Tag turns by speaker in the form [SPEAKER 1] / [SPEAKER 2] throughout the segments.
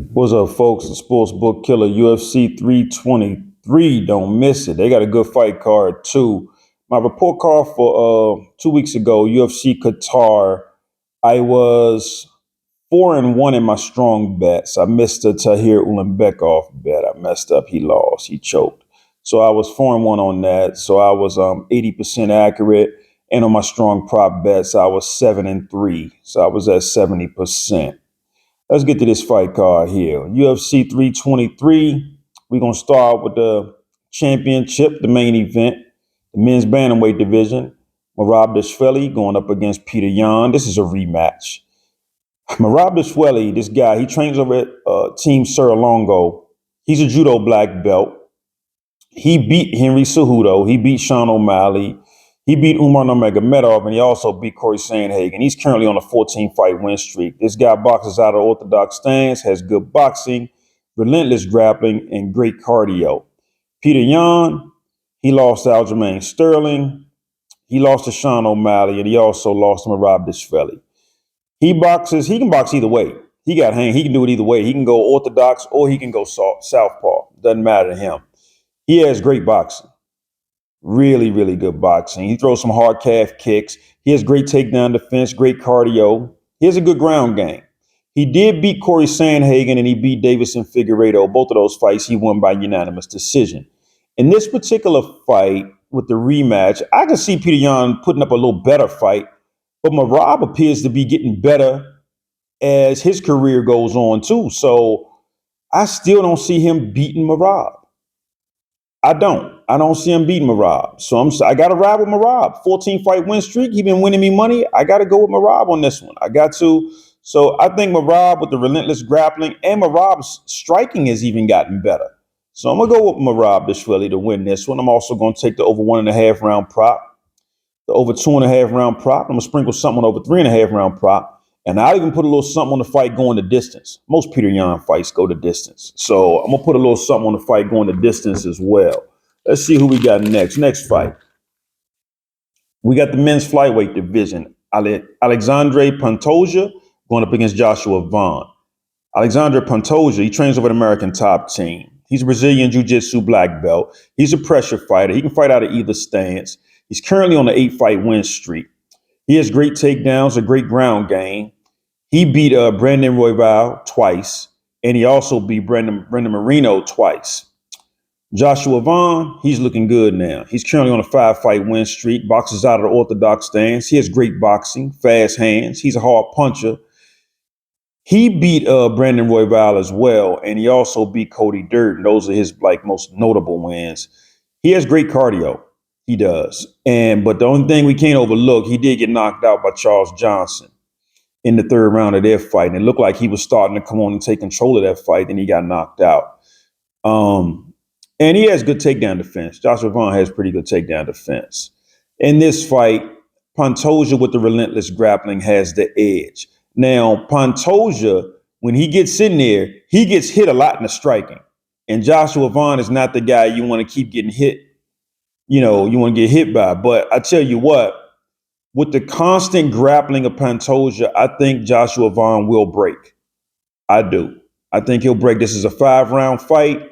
[SPEAKER 1] What's up, folks? The Sportsbook Killa UFC 323. Don't miss it. They got a good fight card, too. My report card for 2 weeks ago, UFC Qatar, I was 4-1 in my strong bets. I missed the Tahir Ulanbekov bet. I messed up. He lost. He choked. So I was 4-1 on that. So I was 80% accurate. And on my strong prop bets, I was 7-3. So I was at 70%. Let's get to this fight card here. UFC 323. We're going to start with the championship, the main event, the men's bantamweight division. Merab Dvalishvili going up against Petr Yan. This is a rematch. Merab Dvalishvili, this guy, he trains over at Team Serra-Longo. He's a judo black belt. He beat Henry Cejudo. He beat Sean O'Malley. He beat Umar Nurmagomedov, and he also beat Corey Sandhagen. He's currently on a 14-fight win streak. This guy boxes out of orthodox stance, has good boxing, relentless grappling, and great cardio. Petr Yan, he lost to Aljamain Sterling. He lost to Sean O'Malley, and he also lost to Merab Dvalishvili. He can box either way. He got hang. He can do it either way. He can go orthodox or he can go southpaw. Doesn't matter to him. He has great boxing. Really, really good boxing. He throws some hard calf kicks. He has great takedown defense, great cardio. He has a good ground game. He did beat Corey Sandhagen and he beat Davison Figueiredo. Both of those fights he won by unanimous decision. In this particular fight with the rematch, I can see Petr Yan putting up a little better fight, but Merab appears to be getting better as his career goes on too. So I still don't see him beating Merab. I don't see him beating Merab. So I got to ride with Merab. 14-fight win streak. He been winning me money. I got to go with Merab on this one. I got to. So I think Merab with the relentless grappling and Merab's striking has even gotten better. So I'm going to go with Merab Dvalishvili to win this one. I'm also going to take the over 1.5 round prop, the over 2.5 round prop. I'm going to sprinkle something on over 3.5 round prop. And I'll even put a little something on the fight going the distance. Most Petr Yan fights go the distance. So I'm going to put a little something on the fight going the distance as well. Let's see who we got next. Next fight. We got the men's flyweight division. Alexandre Pantoja going up against Joshua Vaughn. Alexandre Pantoja, he trains over the American Top Team. He's a Brazilian Jiu-Jitsu black belt. He's a pressure fighter. He can fight out of either stance. He's currently on an 8-fight win streak. He has great takedowns, a great ground game. He beat Brandon Royval twice, and he also beat Brendan Moreno twice. Joshua Vaughn, he's looking good now. He's currently on a 5-fight win streak, boxes out of the orthodox stance. He has great boxing, fast hands. He's a hard puncher. He beat Brandon Royval as well, and he also beat Cody Durden. Those are his most notable wins. He has great cardio. He does. But the only thing we can't overlook, he did get knocked out by Charles Johnson in the 3rd round of their fight. And it looked like he was starting to come on and take control of that fight, and he got knocked out. And he has good takedown defense. Joshua Vaughn has pretty good takedown defense. In this fight, Pantoja with the relentless grappling has the edge. Now, Pantoja, when he gets in there, he gets hit a lot in the striking. And Joshua Vaughn is not the guy you want to keep getting hit. You want to get hit by. But I tell you what, with the constant grappling of Pantoja, I think Joshua Vaughn will break. I do. I think he'll break. This is a 5-round fight,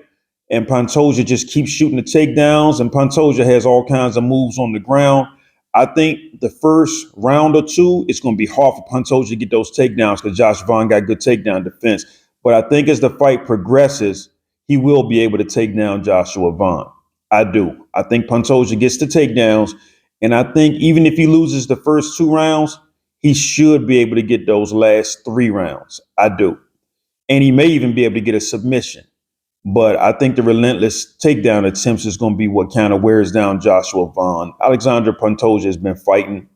[SPEAKER 1] and Pantoja just keeps shooting the takedowns, and Pantoja has all kinds of moves on the ground. I think the first round or two, it's going to be hard for Pantoja to get those takedowns because Josh Vaughn got good takedown defense. But I think as the fight progresses, he will be able to take down Joshua Vaughn. I do. I think Pantoja gets the takedowns, and I think even if he loses the first 2 rounds, he should be able to get those last 3 rounds. I do. And he may even be able to get a submission. But I think the relentless takedown attempts is going to be what kind of wears down Joshua Vaughn. Alexandre Pantoja has been fighting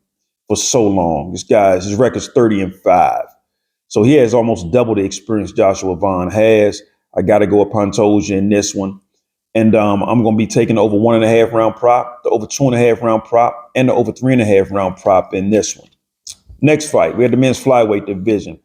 [SPEAKER 1] for so long. His record's 30-5. So he has almost double the experience Joshua Vaughn has. I got to go with Pantoja in this one. And I'm going to be taking the over 1.5 round prop, the over 2.5 round prop, and the over 3.5 round prop in this one. Next fight, we had the men's flyweight division.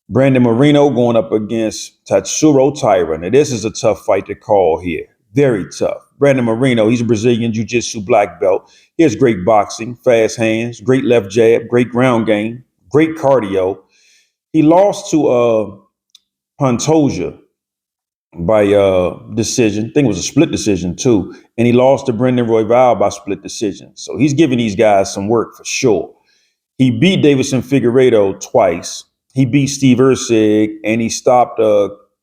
[SPEAKER 1] Brandon Moreno going up against Tatsuro Taira. Now, this is a tough fight to call here. Very tough. Brandon Moreno, he's a Brazilian Jiu-Jitsu black belt. He has great boxing, fast hands, great left jab, great ground game, great cardio. He lost to Pantoja by decision. I think it was a split decision too. And he lost to Brendan Royval by split decision. So he's giving these guys some work for sure. He beat Davison Figueiredo twice. He beat Steve Erceg, and he stopped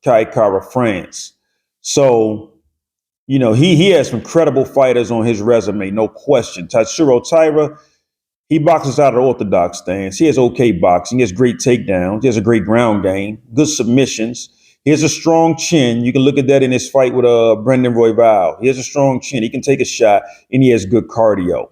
[SPEAKER 1] Kai Kara France. So, he has some credible fighters on his resume, no question. Tatsuro Taira, he boxes out of the orthodox stance. He has okay boxing. He has great takedowns. He has a great ground game, good submissions. He has a strong chin. You can look at that in his fight with Brendan Royval. He has a strong chin. He can take a shot, and he has good cardio.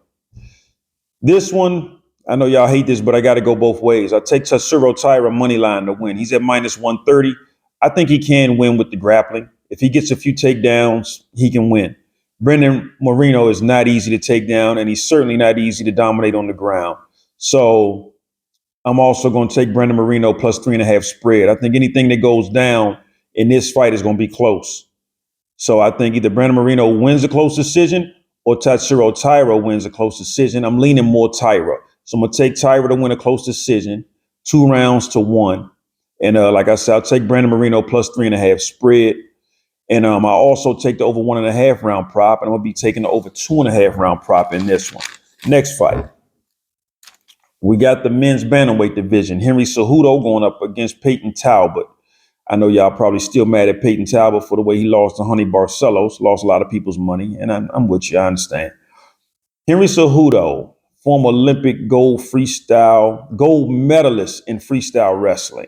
[SPEAKER 1] This one, I know y'all hate this, but I got to go both ways. I take Tatsuro Taira money line to win. He's at minus 130. I think he can win with the grappling. If he gets a few takedowns, he can win. Brendan Moreno is not easy to take down, and he's certainly not easy to dominate on the ground. So I'm also going to take Brendan Moreno plus 3.5 spread. I think anything that goes down in this fight is going to be close. So I think either Brendan Moreno wins a close decision or Tatsuro Taira wins a close decision. I'm leaning more Taira. So I'm going to take Taira to win a close decision, 2-1. And like I said, I'll take Brendan Moreno plus 3.5 spread. And I also take the over 1.5 round prop, and I'm going to be taking the over 2.5 round prop in this one. Next fight. We got the men's bantamweight division. Henry Cejudo going up against Payton Talbott. I know y'all probably still mad at Payton Talbott for the way he lost to Honey Barcelos, lost a lot of people's money, and I'm with you, I understand. Henry Cejudo, former Olympic gold medalist in freestyle wrestling.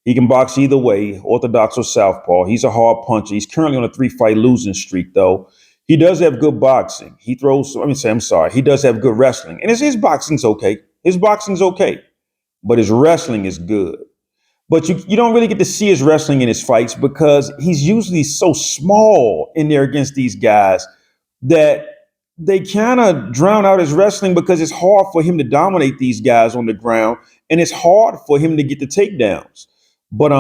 [SPEAKER 1] He can box either way, orthodox or southpaw. He's a hard puncher. He's currently on a 3-fight losing streak, though. He does have good boxing. He does have good wrestling. And his boxing's okay. His boxing's okay. But his wrestling is good. But you don't really get to see his wrestling in his fights because he's usually so small in there against these guys that they kind of drown out his wrestling because it's hard for him to dominate these guys on the ground, and it's hard for him to get the takedowns. But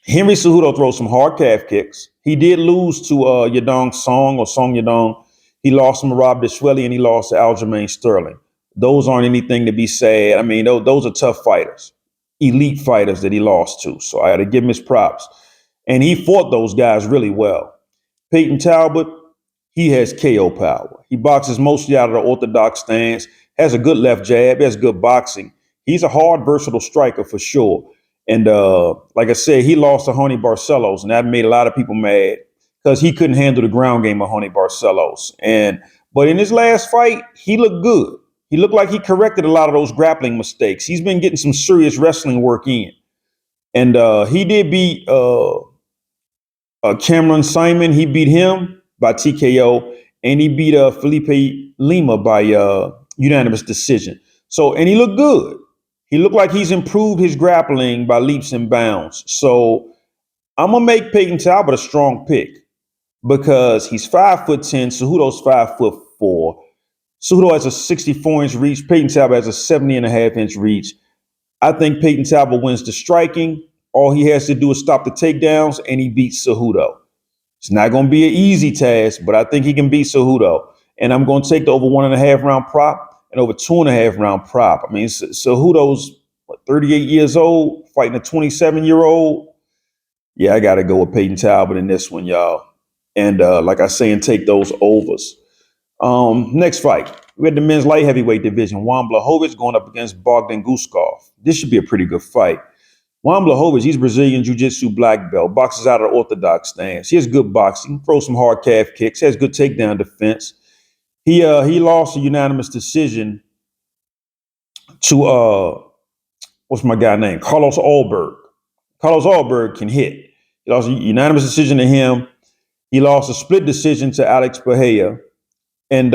[SPEAKER 1] Henry Cejudo throws some hard calf kicks. He did lose to Song Yadong. He lost to Merab Dvalishvili, and he lost to Aljamain Sterling. Those aren't anything to be sad. I mean, those are tough fighters, elite fighters that he lost to. So I got to give him his props. And he fought those guys really well. Payton Talbott, he has KO power. He boxes mostly out of the orthodox stance, has a good left jab, has good boxing. He's a hard, versatile striker for sure. And like I said, he lost to Honey Barcelos, and that made a lot of people mad because he couldn't handle the ground game of Honey Barcelos. But in his last fight, he looked good. He looked like he corrected a lot of those grappling mistakes. He's been getting some serious wrestling work in. And he did beat Cameron Simon. He beat him by TKO, and he beat Felipe Lima by unanimous decision. And he looked good. He looked like he's improved his grappling by leaps and bounds. So I'm going to make Payton Talbott a strong pick because he's 5'10". Cejudo's 5'4". Cejudo has a 64-inch reach. Payton Talbott has a 70.5-inch reach. I think Payton Talbott wins the striking. All he has to do is stop the takedowns, and he beats Cejudo. It's not going to be an easy task, but I think he can beat Cejudo. And I'm going to take the over 1.5 round prop and over 2.5 round prop. I mean, Cejudo's 38 years old, fighting a 27-year-old. Yeah, I got to go with Payton Talbott in this one, y'all. And like I say, and take those overs. Next fight, we had the men's light heavyweight division. Blachowicz going up against Bogdan Guskov. This should be a pretty good fight. Blachowicz, he's Brazilian jiu-jitsu black belt, boxes out of orthodox stance. He has good boxing, throws some hard calf kicks, has good takedown defense. He lost a unanimous decision to what's my guy name? Carlos Alberg. Carlos Alberg can hit. He lost a unanimous decision to him. He lost a split decision to Alex Bahia. And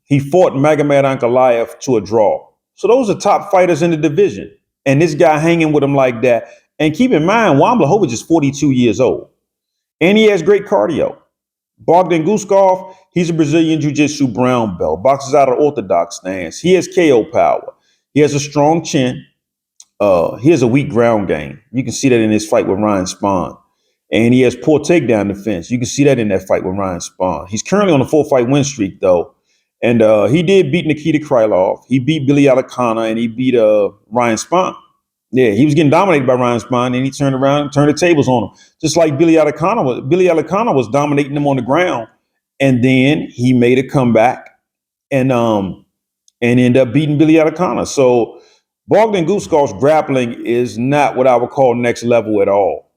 [SPEAKER 1] he fought Magomed Ankalaev to a draw. So those are top fighters in the division. And this guy hanging with him like that. And keep in mind, Blachowicz is 42 years old. And he has great cardio. Bogdan Guskov, he's a Brazilian jiu-jitsu brown belt, boxes out of orthodox stance. He has KO power. He has a strong chin. He has a weak ground game. You can see that in his fight with Ryan Spahn. And he has poor takedown defense. You can see that in that fight with Ryan Spahn. He's currently on a 4-fight win streak, though. And he did beat Nikita Krylov. He beat Billy Alakana, and he beat Ryan Spahn. Yeah, he was getting dominated by Ryan Spahn, and he turned around and turned the tables on him. Just like Billy Alicana was dominating him on the ground, and then he made a comeback and ended up beating Billy Alicana. So Bogdan Guskov's grappling is not what I would call next level at all.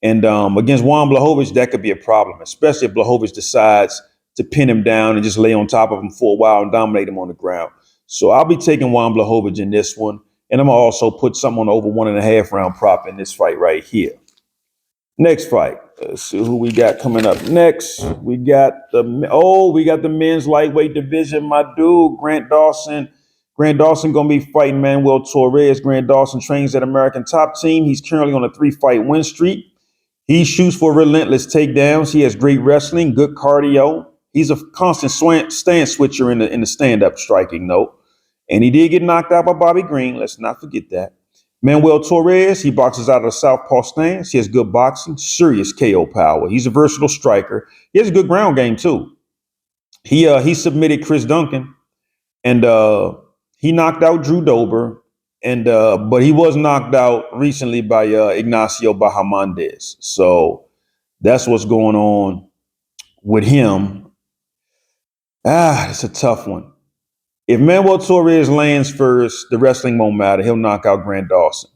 [SPEAKER 1] And against Juan Blachowicz, that could be a problem, especially if Blachowicz decides to pin him down and just lay on top of him for a while and dominate him on the ground. So I'll be taking Juan Blachowicz in this one. And I'm going to also put something on the over 1.5 round prop in this fight right here. Next fight. Let's see who we got coming up next. We got the men's lightweight division. My dude, Grant Dawson. Grant Dawson going to be fighting Manuel Torres. Grant Dawson trains at American Top Team. He's currently on a 3-fight win streak. He shoots for relentless takedowns. He has great wrestling, good cardio. He's a constant stand switcher in the stand-up striking note. And he did get knocked out by Bobby Green. Let's not forget that. Manuel Torres, he boxes out of the southpaw stance. He has good boxing, serious KO power. He's a versatile striker. He has a good ground game, too. He submitted Chris Duncan, and he knocked out Drew Dober. But he was knocked out recently by Ignacio Bahamondes. So that's what's going on with him. It's a tough one. If Manuel Torres lands first, the wrestling won't matter. He'll knock out Grant Dawson.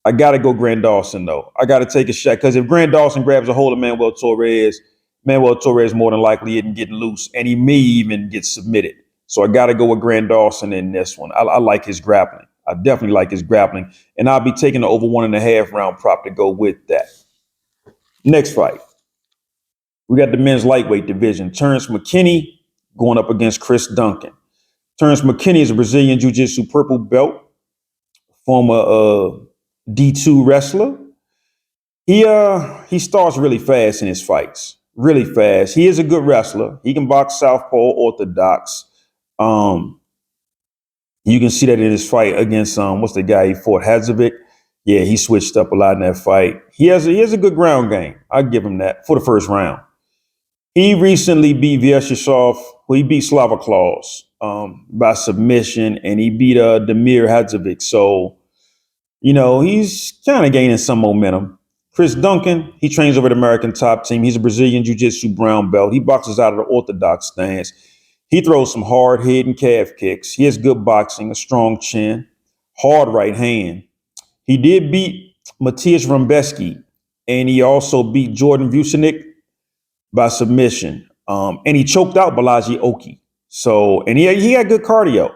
[SPEAKER 1] I got to go Grant Dawson, though. I got to take a shot because if Grant Dawson grabs a hold of Manuel Torres more than likely isn't getting loose, and he may even get submitted. So I got to go with Grant Dawson in this one. I like his grappling. I definitely like his grappling. And I'll be taking the over 1.5 round prop to go with that. Next fight. We got the men's lightweight division. Terrance McKinney going up against Chris Duncan. Terrance McKinney is a Brazilian Jiu-Jitsu purple belt, former D2 wrestler. He starts really fast in his fights, really fast. He is a good wrestler. He can box southpaw, orthodox. You can see that in his fight against what's the guy he fought, Hadzovic. Yeah, he switched up a lot in that fight. He has a good ground game. I'll give him that for the first round. He recently beat Vyashishov. He beat Slava Claus by submission, and he beat Damir Hadzovic. So, he's kind of gaining some momentum. Chris Duncan, he trains over at American Top Team. He's a Brazilian Jiu-Jitsu brown belt. He boxes out of the orthodox stance. He throws some hard head and calf kicks. He has good boxing, a strong chin, hard right hand. He did beat Matthias Rumbeski, and he also beat Jordan Vucinic by submission. And he choked out Balaji Oki. So, and he had good cardio.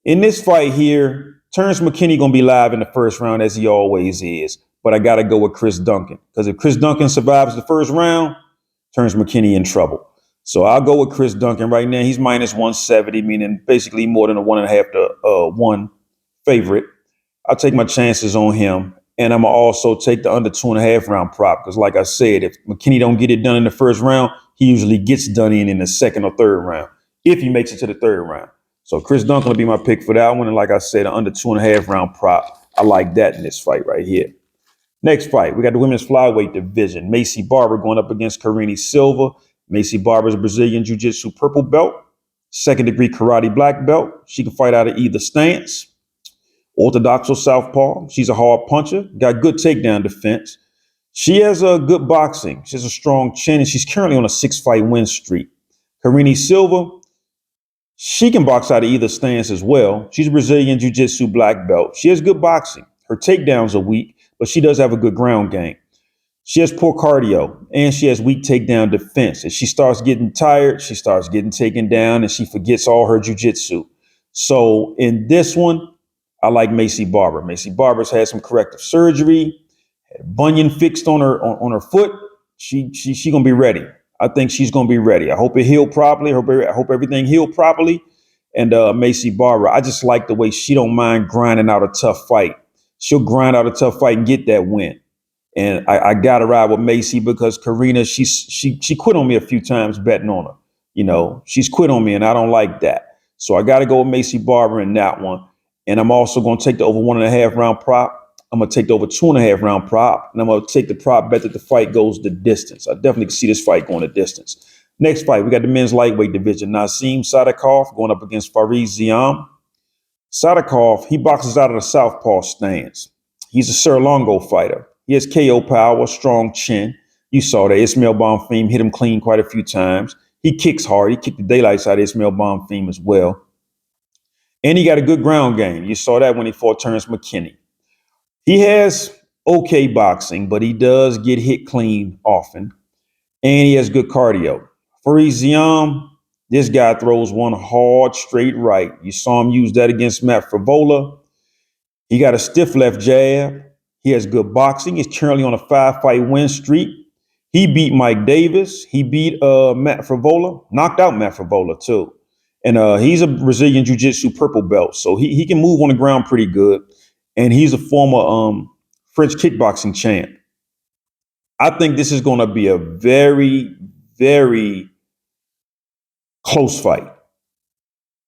[SPEAKER 1] In this fight here, Terrance McKinney going to be live in the first round as he always is. But I got to go with Chris Duncan. Because if Chris Duncan survives the first round, Terrance McKinney in trouble. So I'll go with Chris Duncan right now. He's minus 170, meaning basically more than a 1.5 to 1 favorite. I'll take my chances on him. And I'm going to also take the under 2.5 round prop. Because like I said, if McKinney don't get it done in the first round, he usually gets done in the second or third round, if he makes it to the third round. So Chris Duncan will be my pick for that one. And like I said, an under 2.5 round prop. I like that in this fight right here. Next fight, we got the women's flyweight division. Maycee Barber going up against Karine Silva. Maycee Barber is a Brazilian Jiu-Jitsu purple belt, second-degree karate black belt. She can fight out of either stance, orthodox or southpaw. She's a hard puncher, got good takedown defense. She has a good boxing. She has a strong chin, and she's currently on a 6-fight win streak. Karine Silva, she can box out of either stance as well. She's a Brazilian Jiu-Jitsu black belt. She has good boxing. Her takedowns are weak, but she does have a good ground game. She has poor cardio, and she has weak takedown defense. If she starts getting tired, she starts getting taken down, and she forgets all her jiu-jitsu. So in this one, I like Maycee Barber. Maycee Barber's had some corrective surgery, had a bunion fixed on her foot. She gonna be ready. I think she's gonna be ready. I hope it healed properly. I hope everything healed properly. And Maycee Barber, I just like the way she don't mind grinding out a tough fight. She'll grind out a tough fight and get that win. And I got to ride with Maycee because Karina, she quit on me a few times betting on her. She's quit on me, and I don't like that. So I got to go with Maycee Barber in that one. And I'm also going to take the over 1.5 round prop. I'm going to take the over 2.5 round prop. And I'm going to take the prop bet that the fight goes the distance. I definitely can see this fight going the distance. Next fight, we got the men's lightweight division. Nazim Sadykhov going up against Ziam. Sadykhov, he boxes out of the southpaw stance. He's a Serlongo fighter. He has KO power, strong chin. You saw that. Ismail Bonfim hit him clean quite a few times. He kicks hard. He kicked the daylights out of Ismail Bonfim as well. And he got a good ground game. You saw that when he fought Terrance McKinney. He has okay boxing, but he does get hit clean often. And he has good cardio. For Ziam, this guy throws one hard straight right. You saw him use that against Matt Frivola. He got a stiff left jab. He has good boxing. He's currently on a 5-fight win streak. He beat Mike Davis. He beat Matt Frivola, knocked out Matt Frivola too. And he's a Brazilian Jiu-Jitsu purple belt. So he can move on the ground pretty good. And he's a former French kickboxing champ. I think this is going to be a very, very close fight.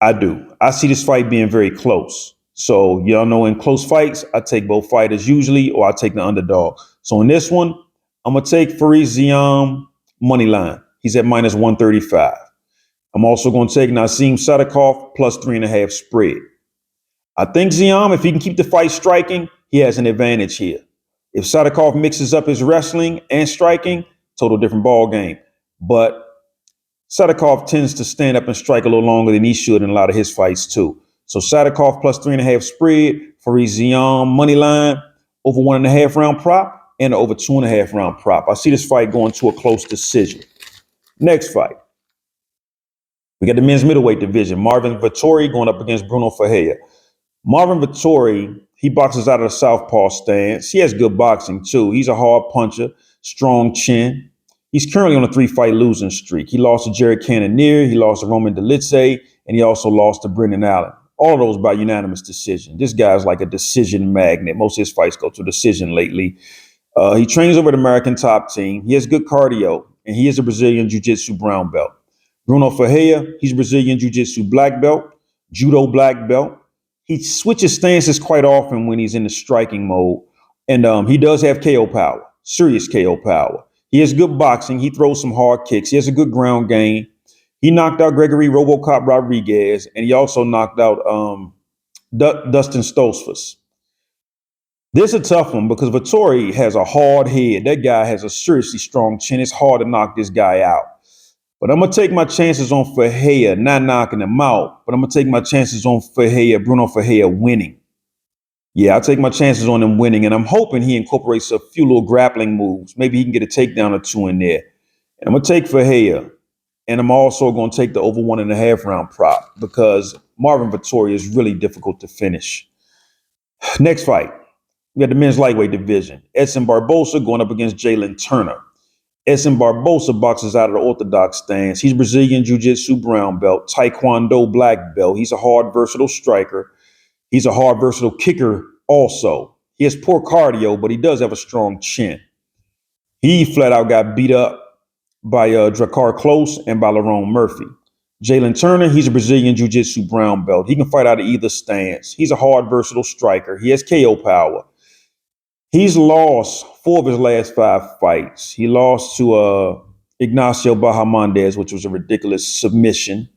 [SPEAKER 1] I do. I see this fight being very close. So y'all know in close fights, I take both fighters usually, or I take the underdog. So in this one, I'm going to take Ziam money line. He's at minus 135. I'm also going to take Nazim Sadykhov plus 3.5 spread. I think Ziam, if he can keep the fight striking, he has an advantage here. If Sadykhov mixes up his wrestling and striking, total different ball game. But Sadykhov tends to stand up and strike a little longer than he should in a lot of his fights too. So Sadykhov plus 3.5 spread for Ziam money line, over 1.5 round prop and over 2.5 round prop. I see this fight going to a close decision. Next fight. We got the men's middleweight division. Marvin Vettori going up against Bruno Ferreira. Marvin Vettori, he boxes out of the southpaw stance. He has good boxing too. He's a hard puncher, strong chin. He's currently on a 3-fight losing streak. He lost to Jared Cannonier, he lost to Roman Dolidze, and he also lost to Brendan Allen. All of those by unanimous decision. This guy's like a decision magnet. Most of his fights go to decision lately. He trains over the American Top Team. He has good cardio, and he is a Brazilian Jiu-Jitsu brown belt. Bruno Ferreira, he's Brazilian Jiu-Jitsu black belt, Judo black belt. He switches stances quite often when he's in the striking mode. And he does have KO power, serious KO power. He has good boxing. He throws some hard kicks. He has a good ground game. He knocked out Gregory Robocop Rodriguez, and he also knocked out Dustin Stoltzfus. This is a tough one because Vettori has a hard head. That guy has a seriously strong chin. It's hard to knock this guy out. But I'm going to take my chances on Ferreira, not knocking him out, but I'm going to take my chances on Ferreira, Bruno Ferreira winning. Yeah, I'll take my chances on him winning, and I'm hoping he incorporates a few little grappling moves. Maybe he can get a takedown or two in there. And I'm going to take Ferreira, and I'm also going to take the over 1.5 round prop because Marvin Vettori is really difficult to finish. Next fight, we got the men's lightweight division. Edson Barbosa going up against Jalen Turner. Edson Barbosa boxes out of the orthodox stance. He's Brazilian Jiu-Jitsu brown belt, Taekwondo black belt. He's a hard, versatile striker. He's a hard, versatile kicker also. He has poor cardio, but he does have a strong chin. He flat out got beat up by Drakkar Klose and by Lerone Murphy. Jalen Turner, he's a Brazilian Jiu-Jitsu brown belt. He can fight out of either stance. He's a hard, versatile striker. He has KO power. He's lost 4 of his last 5 fights. He lost to Ignacio Bahamondes, which was a ridiculous submission.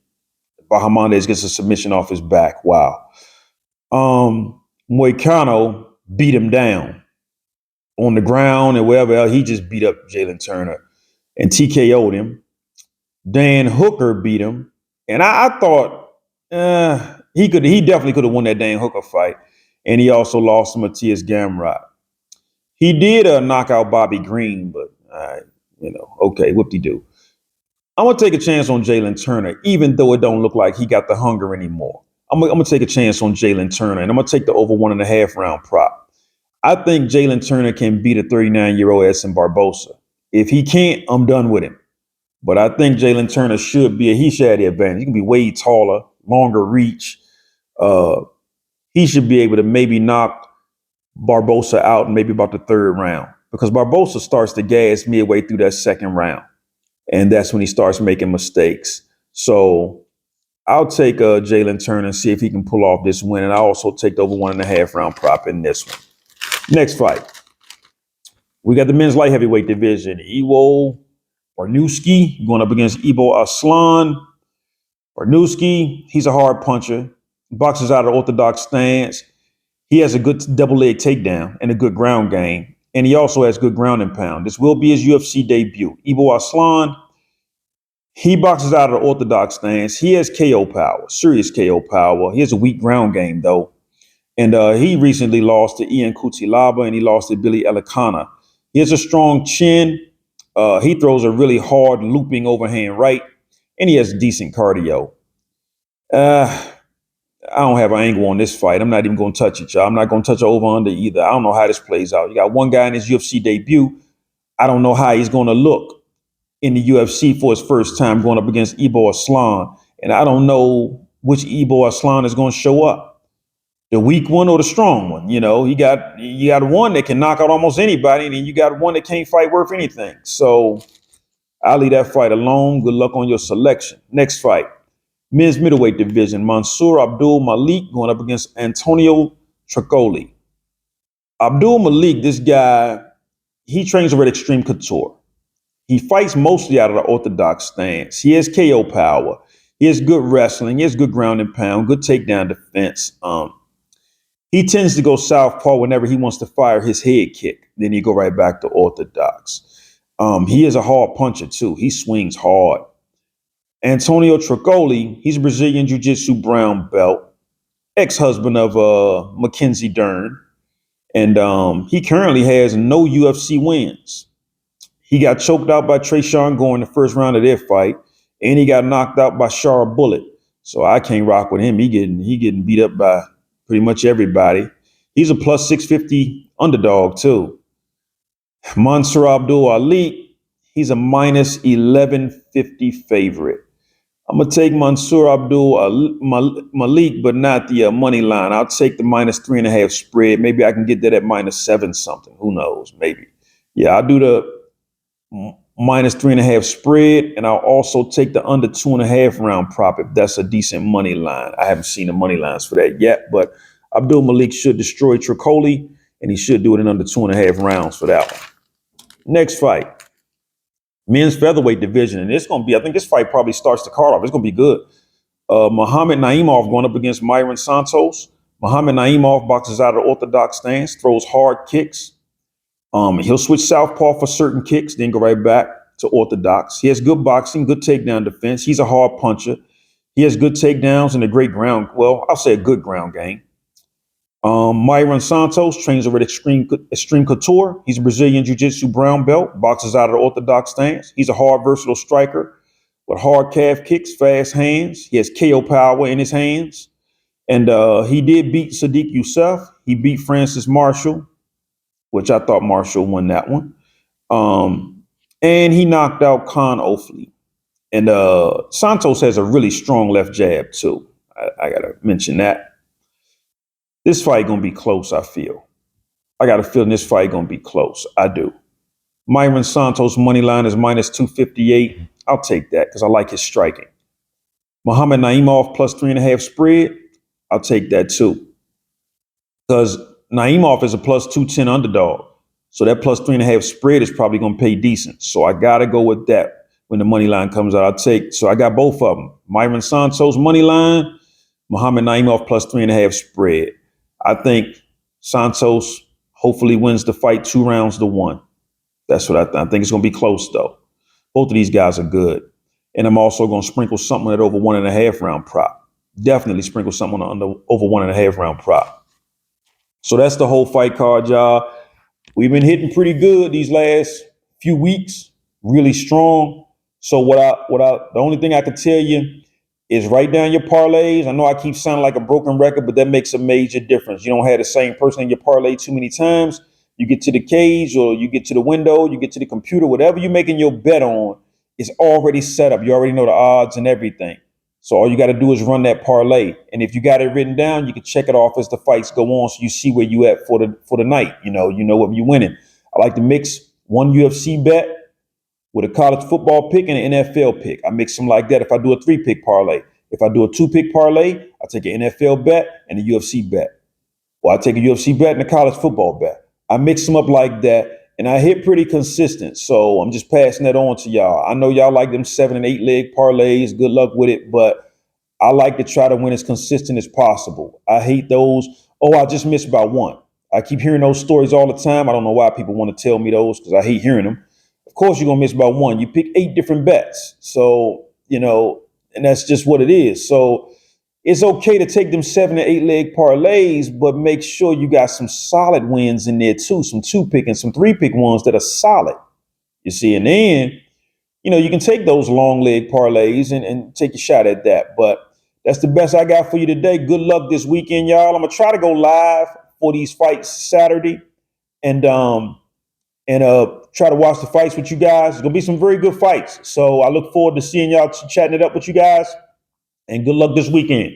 [SPEAKER 1] Bahamondes gets a submission off his back. Wow. Moicano beat him down on the ground and wherever else. He just beat up Jalen Turner and TKO'd him. Dan Hooker beat him. And I thought he definitely could have won that Dan Hooker fight. And he also lost to Matthias Gamrot. He did knock out Bobby Green, but, okay, whoop-de-doo. I'm going to take a chance on Jalen Turner, even though it don't look like he got the hunger anymore. I'm going to take a chance on Jalen Turner, and I'm going to take the over 1.5 round prop. I think Jalen Turner can beat a 39-year-old Edson Barbosa. If he can't, I'm done with him. But I think Jalen Turner he should have the advantage. He can be way taller, longer reach. He should be able to maybe knock Barbosa out in maybe about the 3rd round because Barbosa starts to gas midway through that 2nd round. And that's when he starts making mistakes. So I'll take Jalen Turner and see if he can pull off this win. And I also take the over 1.5 round prop in this one. Next fight. We got the men's light heavyweight division. Iwo Barnowski going up against Ibo Aslan. Barnowski, he's a hard puncher. Boxes out of orthodox stance. He has a good double leg takedown and a good ground game. And he also has good ground and pound. This will be his UFC debut. Ivo Aslan, he boxes out of the orthodox stance. He has KO power, serious KO power. He has a weak ground game, though. And he recently lost to Ian Kutilaba and he lost to Billy Elikana. He has a strong chin. He throws a really hard looping overhand right. And he has decent cardio. I don't have an angle on this fight. I'm not even going to touch it, y'all. I'm not going to touch over under either. I don't know how this plays out. You got one guy in his UFC debut. I don't know how he's going to look in the UFC for his first time going up against Ivo Aslan. And I don't know which Ivo Aslan is going to show up. The weak one or the strong one. You know, you got one that can knock out almost anybody, and then you got one that can't fight worth anything. So I'll leave that fight alone. Good luck on your selection. Next fight. Men's middleweight division, Mansour Abdul-Malik going up against Antonio Tricoli. Abdul-Malik, this guy, he trains over at Extreme Couture. He fights mostly out of the orthodox stance. He has KO power. He has good wrestling. He has good ground and pound, good takedown defense. He tends to go southpaw whenever he wants to fire his head kick. Then he go right back to orthodox. He is a hard puncher, too. He swings hard. Antonio Tricoli, he's a Brazilian Jiu-Jitsu brown belt, ex-husband of Mackenzie Dern, and he currently has no UFC wins. He got choked out by Trayshawn Gore in the first round of their fight, and he got knocked out by Shara Bullet. So I can't rock with him. He getting beat up by pretty much everybody. He's a plus 650 underdog too. Mansour Abdul-Ali, he's a minus 1150 favorite. I'm going to take Mansour Abdul-Malik, but not the money line. I'll take the minus 3.5 spread. Maybe I can get that at minus 7 something. Who knows? Maybe. Yeah, I'll do the minus 3.5 spread, and I'll also take the under 2.5 round prop if that's a decent money line. I haven't seen the money lines for that yet, but Abdul-Malik should destroy Tricoli, and he should do it in under 2.5 rounds for that one. Next fight. Men's featherweight division, and it's going to be, I think this fight probably starts the card off. It's going to be good. Muhammad Naimov going up against Myron Santos. Muhammad Naimov boxes out of the orthodox stance, throws hard kicks. He'll switch southpaw for certain kicks, then go right back to orthodox. He has good boxing, good takedown defense. He's a hard puncher. He has good takedowns and a great ground, well, I'll say a good ground game. Myron Santos trains over at Extreme Couture. He's a Brazilian Jiu-Jitsu brown belt, boxes out of the orthodox stance. He's a hard, versatile striker with hard calf kicks, fast hands. He has KO power in his hands. And he did beat Sadiq Youssef. He beat Francis Marshall, which I thought Marshall won that one. And he knocked out Khan Ofli. And Santos has a really strong left jab, too. I got to mention that. This fight going to be close, I feel. I got a feeling this fight going to be close. I do. Myron Santos' money line is minus 258. I'll take that because I like his striking. Muhammad Naimov plus 3.5 spread. I'll take that too. Because Naimov is a plus 210 underdog. So that plus 3.5 spread is probably going to pay decent. So I got to go with that when the money line comes out. So I got both of them. Myron Santos' money line, Muhammad Naimov plus 3.5 spread. I think Santos hopefully wins the fight 2 rounds to 1. That's what I think. I think it's going to be close, though. Both of these guys are good. And I'm also going to sprinkle something at over 1.5 round prop. Definitely sprinkle something on the over 1.5 round prop. So that's the whole fight card, y'all. We've been hitting pretty good these last few weeks, really strong. So the only thing I can tell you is write down your parlays. I know I keep sounding like a broken record, but that makes a major difference. You don't have the same person in your parlay too many times. You get to the cage or you get to the window, you get to the computer, whatever you're making your bet on is already set up. You already know the odds and everything. So all you got to do is run that parlay. And if you got it written down, you can check it off as the fights go on so you see where you at for the night. You know what you're winning. I like to mix one UFC bet with a college football pick and an NFL pick. I mix them like that if I do a 3-pick parlay. If I do a 2-pick parlay, I take an NFL bet and a UFC bet. Or I take a UFC bet and a college football bet. I mix them up like that, and I hit pretty consistent. So I'm just passing that on to y'all. I know y'all like them 7 and 8 leg parlays. Good luck with it, but I like to try to win as consistent as possible. I hate those oh, I just missed by one. I keep hearing those stories all the time. I don't know why people want to tell me those because I hate hearing them. Of course, you're going to miss by one. You pick 8 different bets. So, and that's just what it is. So it's okay to take them 7 to 8 leg parlays, but make sure you got some solid wins in there too, some 2-pick and some 3-pick ones that are solid. You see, and then, you can take those long leg parlays and take a shot at that. But that's the best I got for you today. Good luck this weekend, y'all. I'm gonna try to go live for these fights Saturday and try to watch the fights with you guys. It's gonna be some very good fights. So I look forward to seeing y'all chatting it up with you guys. And good luck this weekend.